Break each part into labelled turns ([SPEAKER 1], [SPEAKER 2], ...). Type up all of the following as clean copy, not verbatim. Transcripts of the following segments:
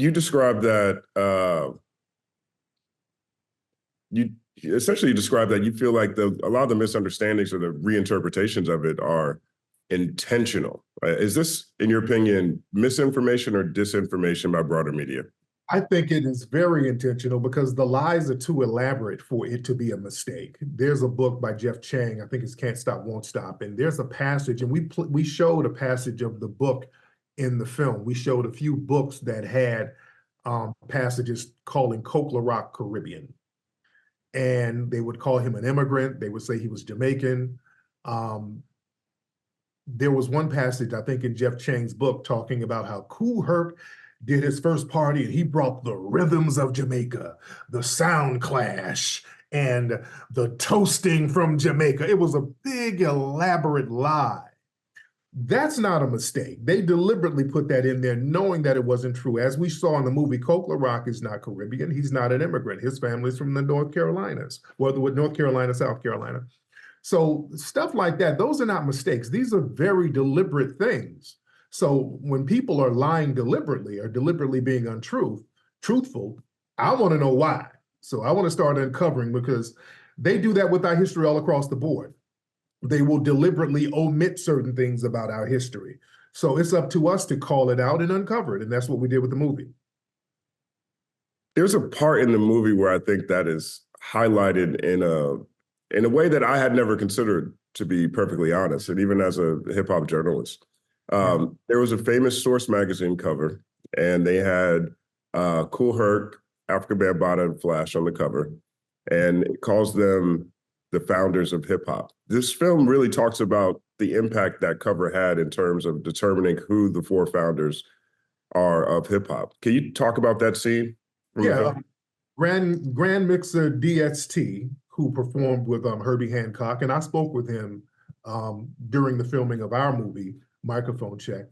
[SPEAKER 1] you described that you essentially described that you feel like a lot of the misunderstandings or the reinterpretations of it are intentional. Is this, in your opinion, misinformation or disinformation by broader media?
[SPEAKER 2] I think it is very intentional because the lies are too elaborate for it to be a mistake. There's a book by Jeff Chang, I think it's Can't Stop, Won't Stop, and there's a passage, and we showed a passage of the book in the film. We showed a few books that had passages calling Coke Rock Caribbean. And they would call him an immigrant. They would say he was Jamaican. There was one passage, I think, in Jeff Chang's book talking about how Kool Herc did his first party and he brought the rhythms of Jamaica, the sound clash, and the toasting from Jamaica. It was a big, elaborate lie. That's not a mistake. They deliberately put that in there knowing that it wasn't true. As we saw in the movie, Coke Rock is not Caribbean. He's not an immigrant. His family's from the North Carolinas, well, North Carolina, South Carolina. So stuff like that, those are not mistakes. These are very deliberate things. So when people are lying deliberately or deliberately being truthful, I want to know why. So I want to start uncovering, because they do that with our history all across the board. They will deliberately omit certain things about our history. So it's up to us to call it out and uncover it. And that's what we did with the movie.
[SPEAKER 1] There's a part in the movie where I think that is highlighted in a way that I had never considered, to be perfectly honest, and even as a hip hop journalist. There was a famous Source magazine cover, and they had Kool Herc, Afrika Bambaataa, and Flash on the cover, and it calls them the founders of hip hop. This film really talks about the impact that cover had in terms of determining who the four founders are of hip hop. Can you talk about that scene?
[SPEAKER 2] Yeah, Grand Mixer DST, who performed with Herbie Hancock, and I spoke with him during the filming of our movie, Microphone Check.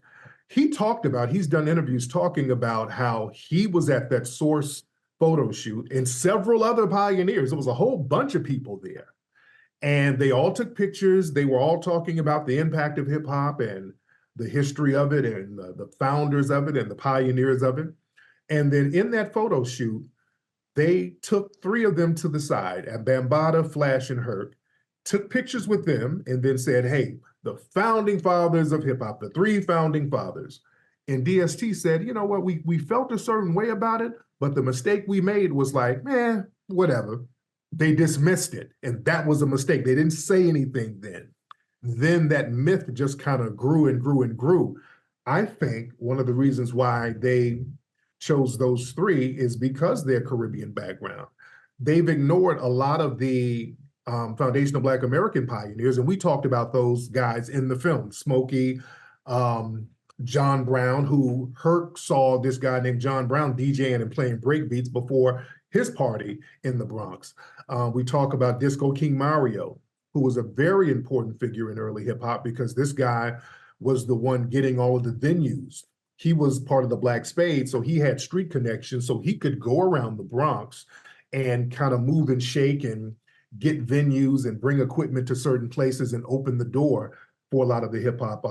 [SPEAKER 2] He talked about, he's done interviews talking about how he was at that Source photo shoot and several other pioneers. There was a whole bunch of people there. And they all took pictures. They were all talking about the impact of hip hop and the history of it and the founders of it and the pioneers of it. And then in that photo shoot, they took three of them to the side, at Bambaataa, Flash, and Herc, took pictures with them and then said, hey, the founding fathers of hip hop, the three founding fathers. And DST said, you know what, we felt a certain way about it, but the mistake we made was like, whatever. They dismissed it, and that was a mistake. They didn't say anything then. Then that myth just kind of grew and grew and grew. I think one of the reasons why they chose those three is because their Caribbean background. They've ignored a lot of the foundational Black American pioneers, and we talked about those guys in the film. Smokey, John Brown, who Herc saw this guy named John Brown DJing and playing breakbeats before his party in the Bronx. We talk about Disco King Mario, who was a very important figure in early hip hop because this guy was the one getting all of the venues. He was part of the Black Spade, so he had street connections, so he could go around the Bronx and kind of move and shake and get venues and bring equipment to certain places and open the door for a lot of the hip hop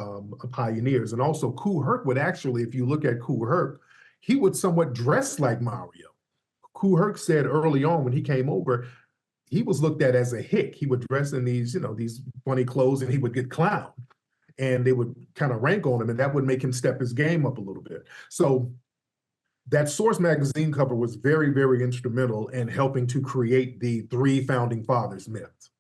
[SPEAKER 2] pioneers. And also Kool Herc would actually, if you look at Kool Herc, he would somewhat dress like Mario. Kool Herc said early on when he came over, he was looked at as a hick. He would dress in these, these funny clothes, and he would get clowned. And they would kind of rank on him, and that would make him step his game up a little bit. So that Source magazine cover was very, very instrumental in helping to create the three founding fathers myth.